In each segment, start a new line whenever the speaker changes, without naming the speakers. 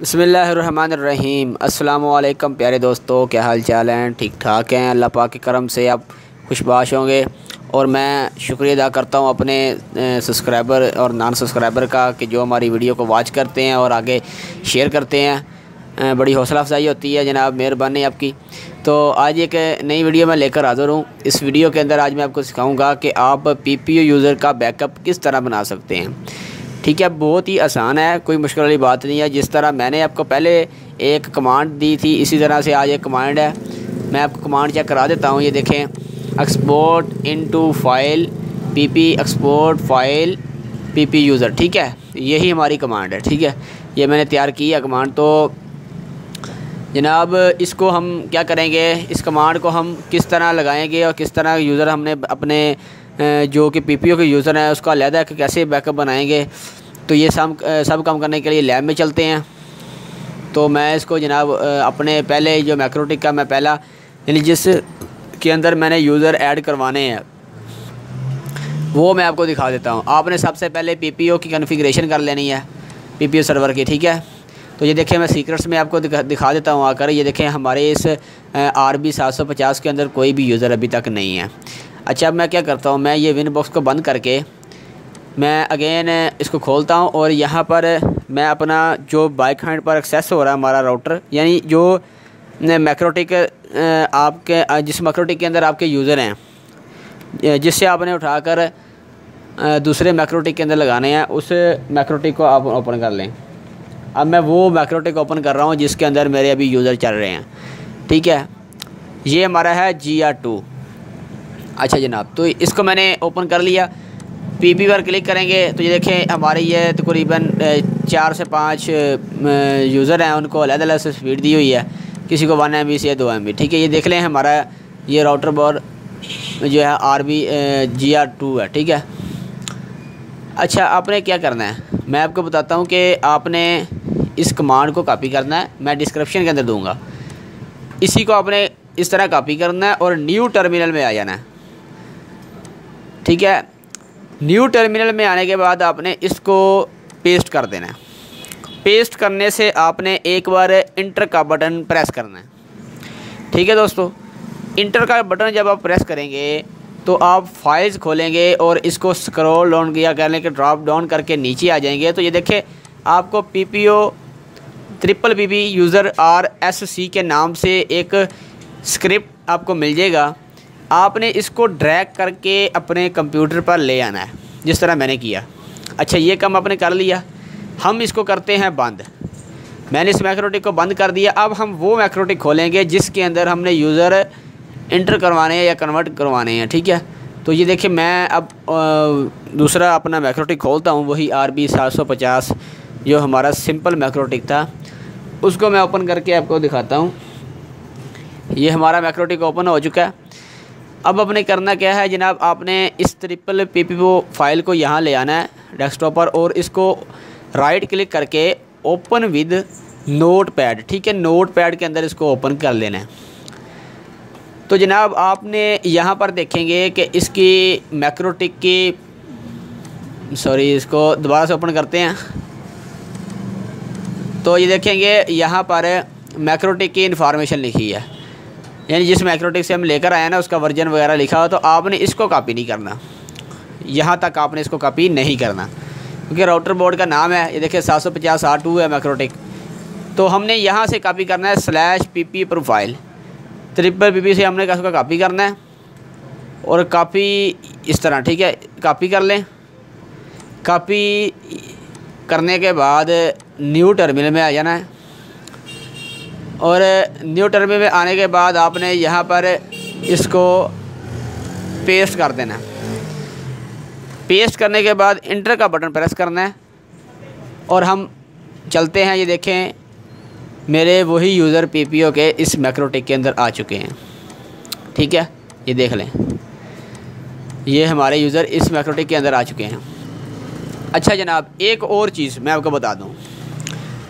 बिस्मिल्लाहिर्रहमानिर्रहीम। अस्सलामुअलैकुम प्यारे दोस्तों, क्या हाल चाल हैं? ठीक ठाक हैं? अल्लाह पाक के करम से आप खुशबाश होंगे। और मैं शुक्रिया अदा करता हूं अपने सब्सक्राइबर और नॉन सब्सक्राइबर का कि जो हमारी वीडियो को वॉच करते हैं और आगे शेयर करते हैं। बड़ी हौसला अफजाई होती है जनाब, मेहरबानी आपकी। तो आज एक नई वीडियो मैं लेकर हाज़िर हूँ। इस वीडियो के अंदर आज मैं आपको सिखाऊँगा कि आप PPU यूज़र का बैकअप किस तरह बना सकते हैं। ठीक है, बहुत ही आसान है, कोई मुश्किल वाली बात नहीं है। जिस तरह मैंने आपको पहले एक कमांड दी थी, इसी तरह से आज एक कमांड है। मैं आपको कमांड चेक करा देता हूँ। ये देखें, export into file PP export file PP user. ठीक है, यही हमारी कमांड है। ठीक है, ये मैंने तैयार की है कमांड। तो जनाब इसको हम क्या करेंगे, इस कमांड को हम किस तरह लगाएंगे और किस तरह यूज़र हमने अपने जो कि PPU के यूज़र हैं उसका अलहदा कैसे बैकअप बनाएंगे। तो ये सब काम करने के लिए लैब में चलते हैं। तो मैं इसको जनाब अपने पहले जो मैक्रोटिक का मैं पहला यानी जिस के अंदर मैंने यूज़र ऐड करवाने हैं वो मैं आपको दिखा देता हूँ। आपने सबसे पहले PPU की कॉन्फ़िगरेशन कर लेनी है, PPU सर्वर की। ठीक है, तो ये देखें, मैं सीक्रेट्स में आपको दिखा देता हूँ आकर। ये देखें, हमारे इस RB 750 के अंदर कोई भी यूज़र अभी तक नहीं है। अच्छा, अब मैं क्या करता हूँ, मैं ये विन बॉक्स को बंद करके मैं अगेन इसको खोलता हूँ और यहाँ पर मैं अपना जो बाइक हैंड पर एक्सेस हो रहा है हमारा राउटर, यानी जो मैक्रोटिक आपके जिस मैक्रोटिक के अंदर आपके यूज़र हैं जिससे आपने उठाकर दूसरे मैक्रोटिक के अंदर लगाने हैं, उस मैक्रोटिक को आप ओपन कर लें। अब मैं वो मैक्रोटिक ओपन कर रहा हूँ जिसके अंदर मेरे अभी यूज़र चल रहे हैं। ठीक है, ये हमारा है GR2। अच्छा जनाब, तो इसको मैंने ओपन कर लिया। PP पर क्लिक करेंगे तो ये देखें, हमारे ये तकरीबन 4 से 5 यूज़र हैं, उनको अलग-अलग से स्पीड दी हुई है। किसी को 1 MB से 2 MB। ठीक है, ये देख लें, हमारा ये राउटर बोर्ड जो है RB GR2 है। ठीक है, अच्छा आपने क्या करना है मैं आपको बताता हूँ कि आपने इस कमांड को कॉपी करना है। मैं डिस्क्रिप्शन के अंदर दूँगा। इसी को आपने इस तरह कॉपी करना है और न्यू टर्मिनल में आ जाना है। ठीक है, न्यू टर्मिनल में आने के बाद आपने इसको पेस्ट कर देना है। पेस्ट करने से आपने एक बार इंटर का बटन प्रेस करना है। ठीक है दोस्तों, इंटर का बटन जब आप प्रेस करेंगे तो आप फाइल्स खोलेंगे और इसको स्क्रॉल डाउन किया करने के ड्रॉप डाउन करके नीचे आ जाएंगे। तो ये देखें, आपको PPU PP यूज़र RSC के नाम से एक स्क्रिप्ट आपको मिल जाएगा। आपने इसको ड्रैग करके अपने कंप्यूटर पर ले आना है, जिस तरह मैंने किया। अच्छा, ये काम आपने कर लिया। हम इसको करते हैं बंद। मैंने इस मैक्रोटिक को बंद कर दिया। अब हम वो मैक्रोटिक खोलेंगे जिसके अंदर हमने यूज़र इंटर करवाने हैं या कन्वर्ट करवाने हैं। ठीक है, तो ये देखिए, मैं अब दूसरा अपना मैक्रोटिक खोलता हूँ, वही RB 750 जो हमारा सिंपल मैक्रोटिक था, उसको मैं ओपन करके आपको दिखाता हूँ। ये हमारा मैक्रोटिक ओपन हो चुका है। अब आपने करना क्या है जनाब, आपने इस PPU फाइल को यहाँ ले आना है डेस्कटॉप पर और इसको राइट क्लिक करके ओपन विद नोटपैड। ठीक है, नोटपैड के अंदर इसको ओपन कर लेना है। तो जनाब आपने यहाँ पर देखेंगे कि इसकी मैक्रोटिक की इसको दोबारा से ओपन करते हैं। तो ये देखेंगे यहाँ पर मैक्रोटिक की इन्फॉर्मेशन लिखी है, यानी जिस मैक्रोटिक से हम लेकर आए ना उसका वर्जन वगैरह लिखा हो। तो आपने इसको कॉपी नहीं करना, यहाँ तक आपने इसको कॉपी नहीं करना, क्योंकि राउटर बोर्ड का नाम है, ये देखिए 750 R2 है मैक्रोटिक। तो हमने यहाँ से कॉपी करना है /PP प्रोफाइल PP से हमने इसको कॉपी करना है और कॉपी इस तरह। ठीक है, कॉपी कर लें। कॉपी करने के बाद न्यू टर्मिनल में आ जाना है और न्यू टर्मिनल में आने के बाद आपने यहाँ पर इसको पेस्ट कर देना है। पेस्ट करने के बाद इंटर का बटन प्रेस करना है और हम चलते हैं। ये देखें, मेरे वही यूज़र PPU के इस मैक्रोटिक के अंदर आ चुके हैं। ठीक है, ये देख लें, ये हमारे यूज़र इस मैक्रोटिक के अंदर आ चुके हैं। अच्छा जनाब, एक और चीज़ मैं आपको बता दूं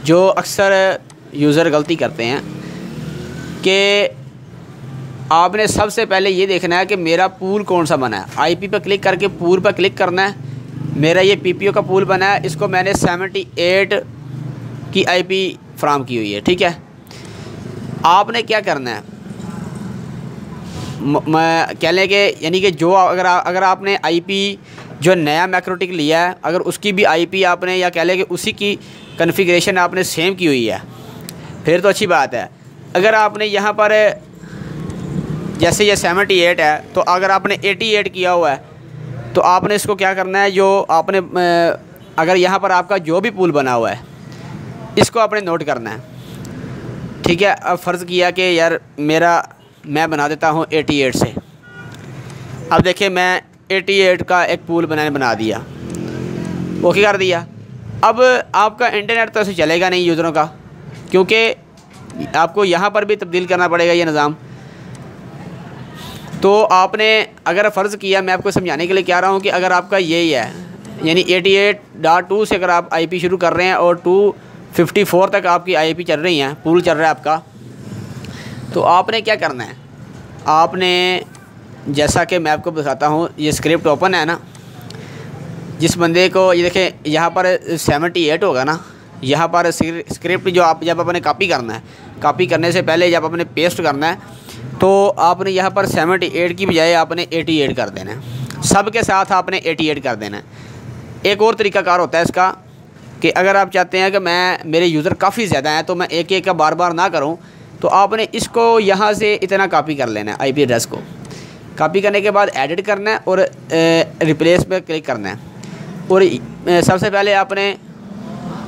जो अक्सर यूज़र गलती करते हैं कि आपने सबसे पहले ये देखना है कि मेरा पूल कौन सा बना है। IP पर क्लिक करके पूल पर क्लिक करना है। मेरा ये PPU का पूल बना है, इसको मैंने 78 की IP फ्राहम की हुई है। ठीक है, आपने क्या करना है, मैं कह लें कि यानी कि जो अगर आपने आईपी जो नया मैक्रोटिक लिया है, अगर उसकी भी आईपी आपने या कह लें कि उसी की कॉन्फ़िगरेशन आपने सेम की हुई है, फिर तो अच्छी बात है। अगर आपने यहाँ पर जैसे ये 78 है, तो अगर आपने 88 किया हुआ है, तो आपने इसको क्या करना है, जो आपने अगर यहाँ पर आपका जो भी पूल बना हुआ है इसको आपने नोट करना है। ठीक है, अब फ़र्ज़ किया कि यार मैं बना देता हूँ 88 से। अब देखिए मैं 88 का एक पूल बना दिया, ओके कर दिया। अब आपका इंटरनेट तो ऐसे चलेगा नहीं यूज़रों का, क्योंकि आपको यहाँ पर भी तब्दील करना पड़ेगा ये निज़ाम। तो आपने अगर फ़र्ज़ किया, मैं आपको समझाने के लिए कह रहा हूँ कि अगर आपका यही है यानी 88.2 से अगर आप आईपी शुरू कर रहे हैं और 254 तक आपकी आईपी चल रही हैं, पूल चल रहा है आपका, तो आपने क्या करना है, आपने जैसा कि मैं आपको बताता हूँ, ये स्क्रिप्ट ओपन है ना, जिस बंदे को ये देखें यहाँ पर 78 होगा ना, यहाँ पर स्क्रिप्ट जो आप जब आपने कॉपी करना है, कॉपी करने से पहले जब आपने पेस्ट करना है, तो आपने यहाँ पर 78 की बजाय आपने 88 कर देना है। सब के साथ आपने 88 कर देना है। एक और तरीक़ाकार होता है इसका कि अगर आप चाहते हैं कि मेरे यूज़र काफ़ी ज़्यादा हैं तो मैं एक एक का बार बार ना करूं, तो आपने इसको यहाँ से इतना कॉपी कर लेना है, आईपी एड्रेस को कॉपी करने के बाद एडिट करना है और रिप्लेस पे क्लिक करना है। और सबसे पहले आपने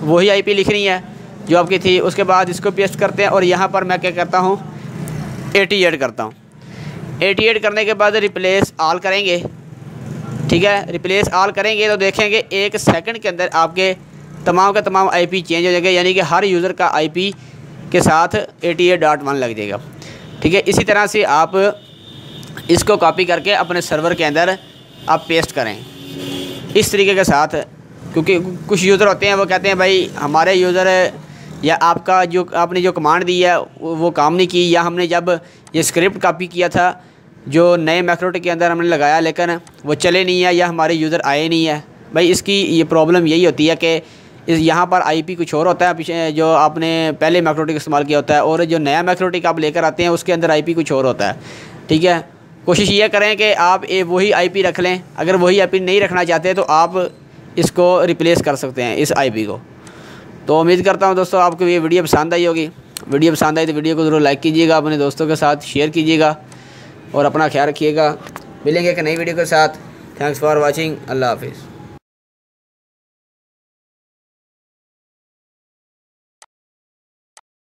वही आईपी लिखनी है जो आपकी थी, उसके बाद इसको पेस्ट करते हैं और यहाँ पर मैं क्या करता हूँ 88 करता हूँ। 88 करने के बाद रिप्लेस ऑल करेंगे। ठीक है, रिप्लेस ऑल करेंगे तो देखेंगे 1 सेकंड के अंदर आपके तमाम का तमाम आईपी चेंज हो जाएगा, यानी कि हर यूज़र का आईपी के साथ 88.1 लग जाएगा। ठीक है, इसी तरह से आप इसको कॉपी करके अपने सर्वर के अंदर आप पेस्ट करें इस तरीके के साथ, क्योंकि कुछ यूज़र होते हैं वो कहते हैं भाई हमारे यूज़र या आपका जो आपने जो कमांड दी है वो काम नहीं की, या हमने जब ये स्क्रिप्ट कॉपी किया था जो नए मैक्रोटिक के अंदर हमने लगाया लेकिन वो चले नहीं है या हमारे यूज़र आए नहीं है। भाई इसकी ये प्रॉब्लम यही होती है कि यहाँ पर आईपी कुछ और होता है पीछे जो आपने पहले मैक्रोटिक इस्तेमाल किया होता है, और जो नया मैक्रोटिक आप लेकर आते हैं उसके अंदर आईपी कुछ और होता है। ठीक है, कोशिश ये करें कि आप वही आईपी रख लें। अगर वही आईपी नहीं रखना चाहते तो आप इसको रिप्लेस कर सकते हैं इस आईपी को। तो उम्मीद करता हूँ दोस्तों आपको ये वीडियो पसंद आई होगी। वीडियो पसंद आई तो वीडियो को ज़रूर लाइक कीजिएगा, अपने दोस्तों के साथ शेयर कीजिएगा और अपना ख्याल रखिएगा। मिलेंगे एक नई वीडियो के साथ। Thanks for watching. अल्लाह हाफिज़।